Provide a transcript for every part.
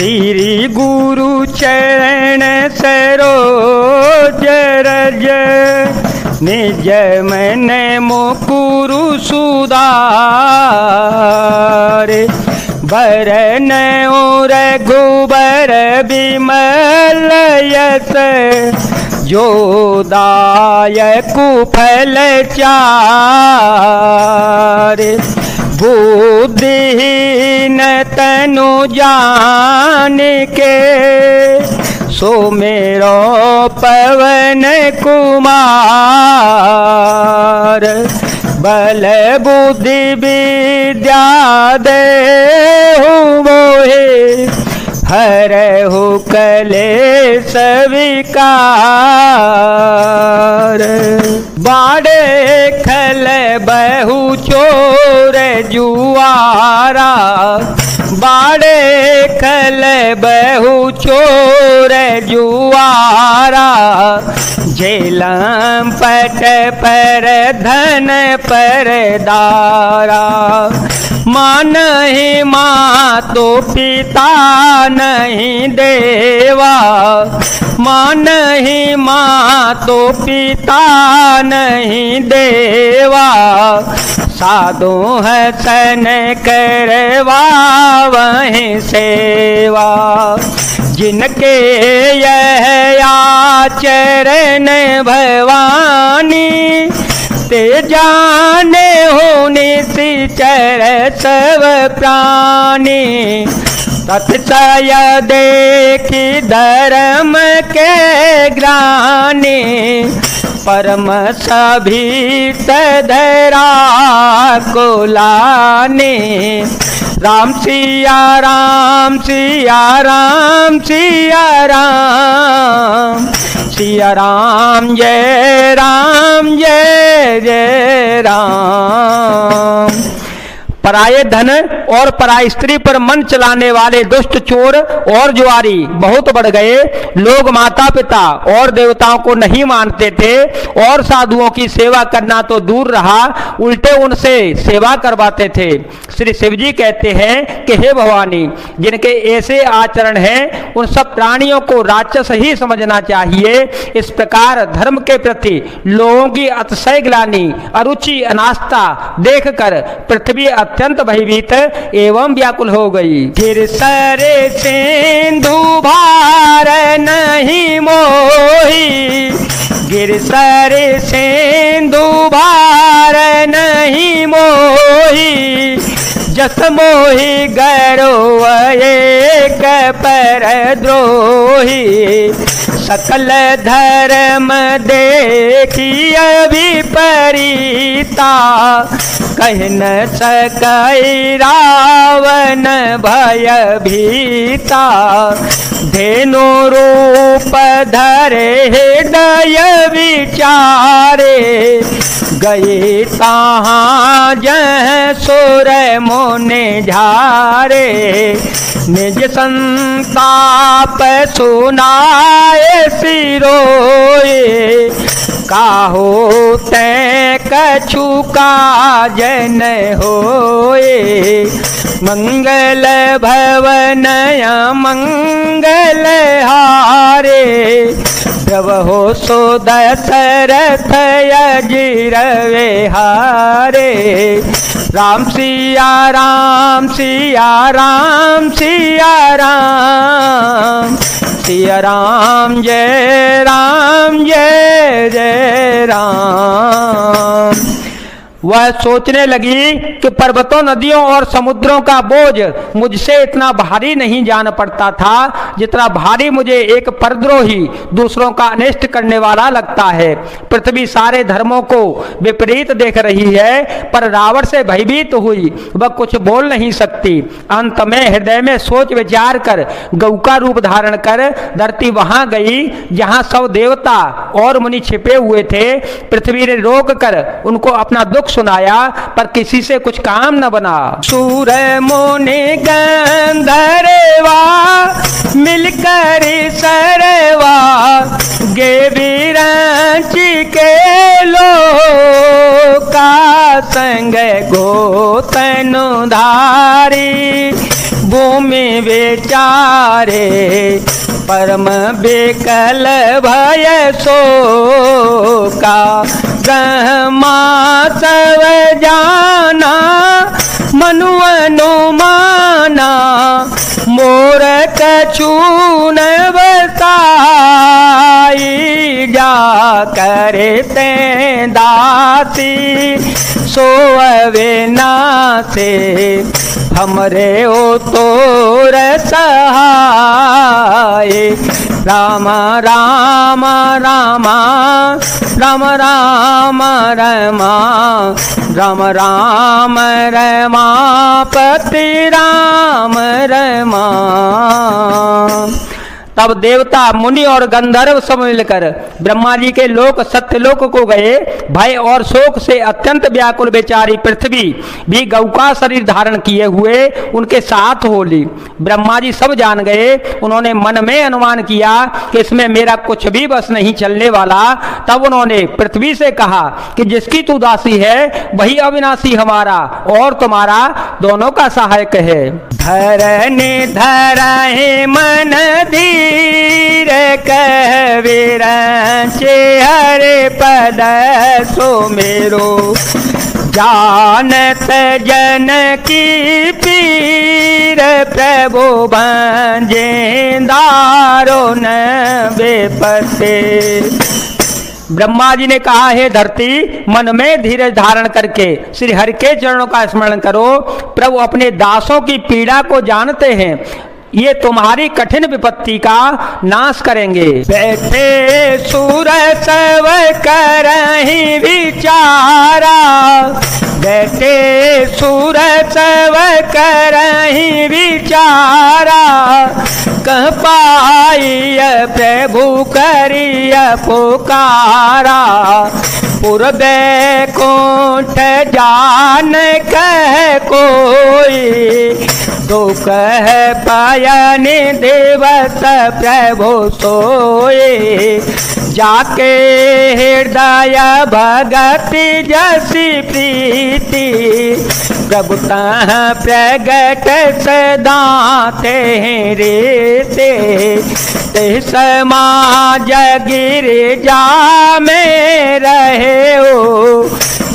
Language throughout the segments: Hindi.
श्री गुरु चरण सरोज रज निज मन मुकुरु सुधार बरन रघुबर बिमल यस जो दायकु फल चार बुद्धिहीन तनु जान के सुमेरो पवन कुमार बल बुद्धि विद्या देहु मोहे हरहु कलेश विकार बाड़े खल बहु चोर जुआरा बाड़े खल बहु चोर जुआरा झेलम पट पर धन पर दारा माँ नहीं माँ तो पिता नहीं देवा माँ नहीं माँ तो पिता नहीं देवा साधु हसन करवा वहीं सेवा जिनके यह आचरण भवानी ते जाने होने से चर सब प्राणी तत्सय देखी धर्म के ग्रानी परम सभी तधरा को लाने राम सिया राम सिया राम सिया राम सिया राम जय जय राम। पराये धन और पराई स्त्री पर मन चलाने वाले दुष्ट चोर और जुआरी बहुत बढ़ गए। लोग माता पिता और देवताओं को नहीं मानते थे और साधुओं की सेवा करना तो दूर रहा, उल्टे उनसे सेवा करवाते थे। श्री शिव जी कहते हैं कि हे भवानी, जिनके ऐसे आचरण हैं उन सब प्राणियों को राक्षस ही समझना चाहिए। इस प्रकार धर्म के प्रति लोगों की अतिशय ग्लानि, अरुचि, अनास्था देखकर पृथ्वी अत्यंत भयभीत एवं व्याकुल हो गई। फिर सरे सिंधु भार नहीं मोही, गिर सरे सिंधु भार नहीं मोही, जस मोहि गरो एक पर द्रोही, सकल धर्म देखी विपरीता, कह न सकई रावण भय भीता, धेनु रूप धरे हृदय विचारे, गए तहाँ जह सुर मोने झारे, निज संताप सुनाए सिरोए, काहो ते कछु काजन होए, मंगल भवन मंगल हारे, प्रभो सो दशरथ अजिरवे हारे, राम सिया राम सिया राम सिया राम, सिया राम जय जय राम। वह सोचने लगी कि पर्वतों, नदियों और समुद्रों का बोझ मुझसे इतना भारी नहीं जान पड़ता था जितना भारी मुझे एक परद्रोही दूसरों का अनिष्ट करने वाला लगता है। पृथ्वी सारे धर्मों को विपरीत देख रही है, पर रावण से भयभीत हुई वह कुछ बोल नहीं सकती। अंत में हृदय में सोच विचार कर गौ का रूप धारण कर धरती वहां गई जहां सब देवता और मुनि छिपे हुए थे। पृथ्वी ने रोक कर उनको अपना दुख सुनाया, पर किसी से कुछ काम न बना। सूर मुनि गंधर्वा मिलकर सरवा, गे विरंची के लोका संग गोतनु धारी, भूमि विचारे, परम बेकल भय शोका। ब्रह्मा सब जाना, मनु अनुमाना, मोर कछु न बताई। जा करे ते दासी, सोवे नासे, हमरे ओ तोर सहाय। राम राम राम राम राम रमा, राम राम रमापति राम रमा। तब देवता मुनि और गंधर्व सब मिलकर ब्रह्मा जी के लोक सत्यलोक को गए। भय और शोक से अत्यंत व्याकुल बेचारी पृथ्वी भी गौ का शरीर धारण किए हुए उनके साथ हो ली। ब्रह्मा जी सब जान गए। उन्होंने मन में अनुमान किया कि इसमें मेरा कुछ भी बस नहीं चलने वाला। तब उन्होंने पृथ्वी से कहा कि जिसकी तू दासी है वही अविनाशी हमारा और तुम्हारा दोनों का सहायक है। धरने धराए मन धीर कहवीरचे, हरे पद सो मेरो। जानत जन की पीर, प्रभु भंजे दारो न बेपते। ब्रह्मा जी ने कहा, हे धरती, मन में धीरज धारण करके श्री हरि के चरणों का स्मरण करो। प्रभु अपने दासों की पीड़ा को जानते हैं, ये तुम्हारी कठिन विपत्ति का नाश करेंगे। बैठे सूर सब करहि विचारा, बैठे सूर सब करहि विचारा। कह पाई प्रभु करिय पुकारा, पूर्वे कोठ जान कह कोई। तो कह पायन देवत प्रभु सोए, जाके हृदय भगति जसी प्रीति। प्रभु तह प्रगट सदा तेरे ते, ते समाज गिरिजा में रहे हो।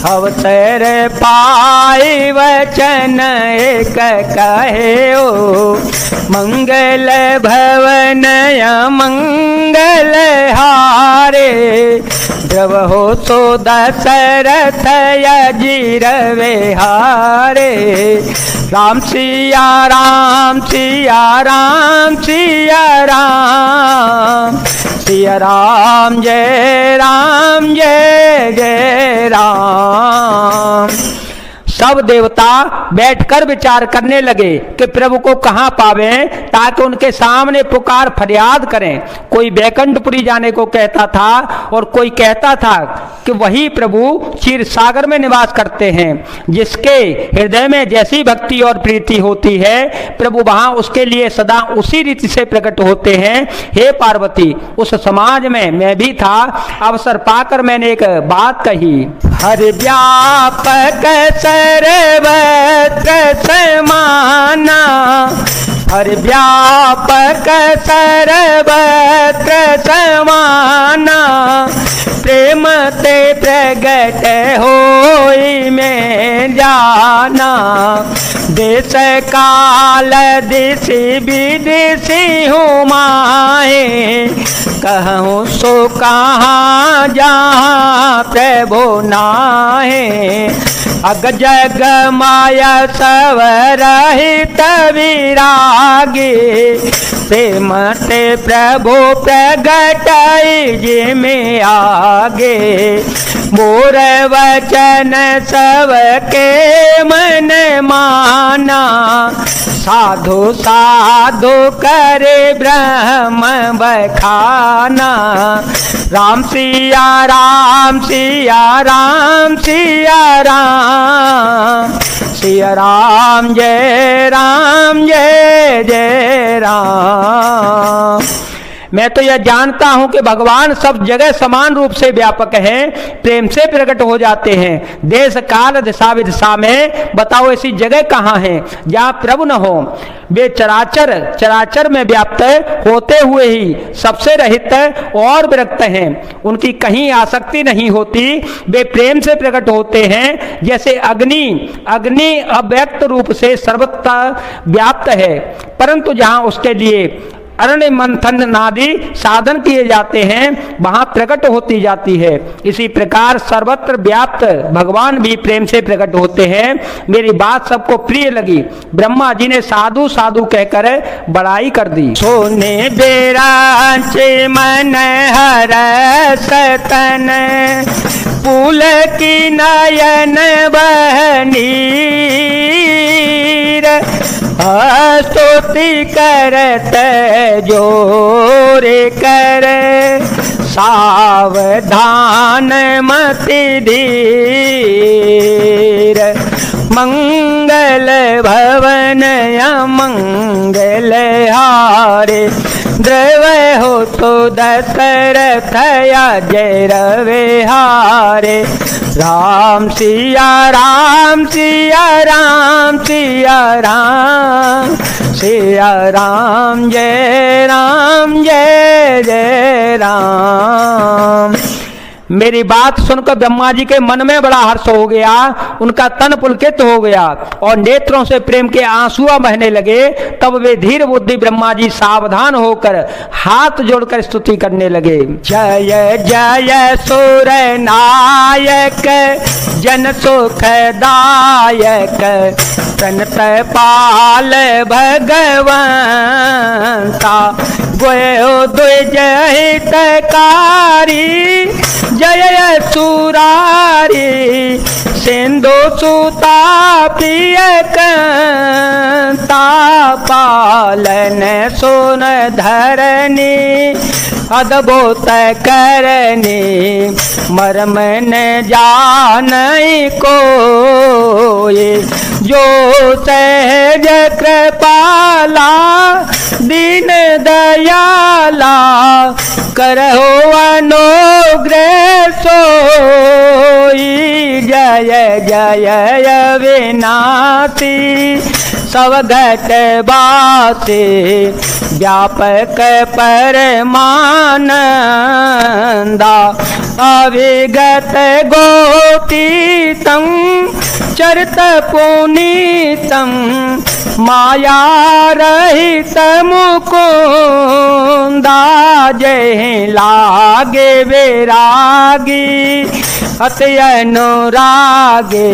अवसर पाई वचन एक कहे हो, मंगल भवन मंगल हारे। जब हो तो दशरथ अजीर विहारे। राम सिया राम सिया राम सिया राम, सिया राम जय जय राम। सब देवता बैठकर विचार करने लगे कि प्रभु को कहाँ पावे, ताकि उनके सामने पुकार फरियाद करें। कोई बैकुंठपुरी जाने को कहता था और कोई कहता था कि वही प्रभु क्षीर सागर में निवास करते हैं। जिसके हृदय में जैसी भक्ति और प्रीति होती है, प्रभु वहां उसके लिए सदा उसी रीति से प्रकट होते हैं। हे पार्वती, उस समाज में मैं भी था। अवसर पाकर मैंने एक बात कही, हरि व्यापक सर्वत्र समाना, हरि व्यापक सर्वत्र समाना। प्रेम ते प्रगट होई में जाना, देश काल दिशि विदिशि हूँ माहे। कहूँ सो कहाँ जहाँ प्रभु नाहे, अग जग माया सब रहित विरागी। प्रेम ते प्रभु प्रगटाई जी में आगे, मोर वचन सबके मन माना। साधु साधु करे ब्रह्म बखाना, राम सिया राम सिया राम सिया राम, सिया राम जय जय राम। मैं तो यह जानता हूं कि भगवान सब जगह समान रूप से व्यापक हैं, प्रेम से प्रकट हो जाते हैं। देश काल दिशा विदिशा में बताओ ऐसी जगह कहाँ है जहाँ प्रभु न हो। वे चराचर में व्याप्त होते हुए ही सबसे रहित और विरक्त हैं। उनकी कहीं आसक्ति नहीं होती। वे प्रेम से प्रकट होते हैं जैसे अग्नि अव्यक्त रूप से सर्वत्र व्याप्त है, परंतु जहाँ उसके लिए अरण्य मंथन नादि साधन किए जाते हैं वहां प्रकट होती जाती है। इसी प्रकार सर्वत्र व्याप्त भगवान भी प्रेम से प्रकट होते हैं। मेरी बात सबको प्रिय लगी। ब्रह्मा जी ने साधु साधु कहकर बड़ाई कर दी। सोने बेरांच मन हर सतन पुल की नयन बहनी स्तुति करत जोरे कर सावधान मति धीर मंगल भवन अमंगल हारे द्रवय हो तो दशरथ जय रवे हारे राम सिया राम सिया राम सिया राम सिया राम जय जय राम। मेरी बात सुनकर ब्रह्मा जी के मन में बड़ा हर्ष हो गया। उनका तन पुलकित हो गया और नेत्रों से प्रेम के आंसू बहने लगे। तब वे धीर बुद्धि ब्रह्मा जी सावधान होकर हाथ जोड़कर स्तुति करने लगे। जय जय सुर नायक जन सुखदायक प्रणत पाल भगवंता गयो द्विज हितकारी जय सुरारी सिंधु सुता प्रिय कंता पालन सुन धरनी अद्भुत करनी मर्म न जानई कोई जो सहज कृपाला दीन दयाला करहो अनुग्रह सोई जय जय अविनाशी सब घट बासे व्यापक परमानंदा अविगत गोतीतम चरित पुनीतम माया रहित मुकुंदा जय लागे विरागी अति अनुरागे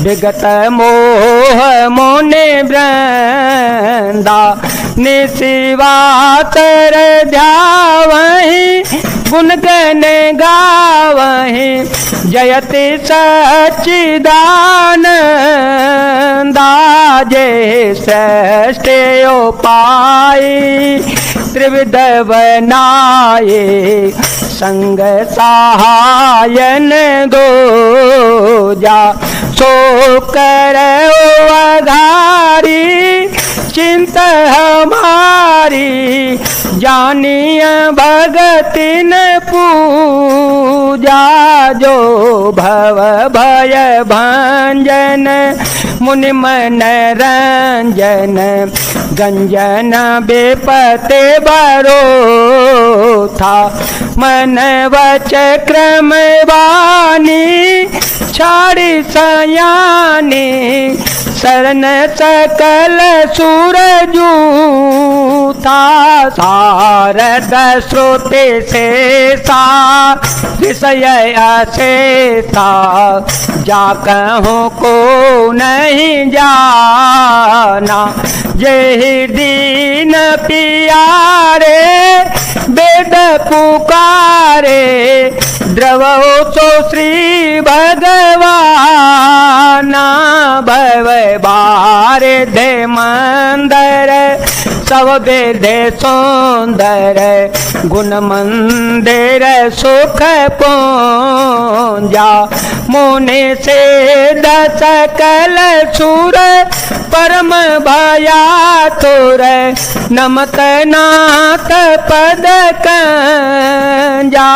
विगत मोह मोने वृंदा निशिवातर ध्यावहि गुण गण गावहि जयति सच्चिदानंदा जय श्रेष्ठ उपाय त्रिविध बनाए संग सहायन दो जा सो कर अघारी चिंत हमारी जानिय भगतिन पूजा जो भव भय भंजन मुनि मन रंजन गंजन बेपते बरो था मन वच क्रम वाणी छाड़ी सयानी शरण सकल सूरजू था सारद श्रुति से सा विषय अशेषा जा कहूँ को नहीं जाना यही दीन पियारे वेद पुकारे द्रवो सो श्री भगवाना भव बारे दे मंदर सब वेदे सुंदर गुण मंदिर सुख पूंजा मुनि से दस कल सुर परम भया तुर नमत नाथ पद कंजा।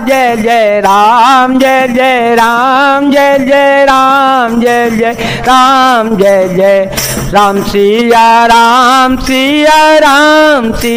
जय जय राम जय जय राम जय जय राम जय जय राम जय जय राम सिया राम सिया राम सिया।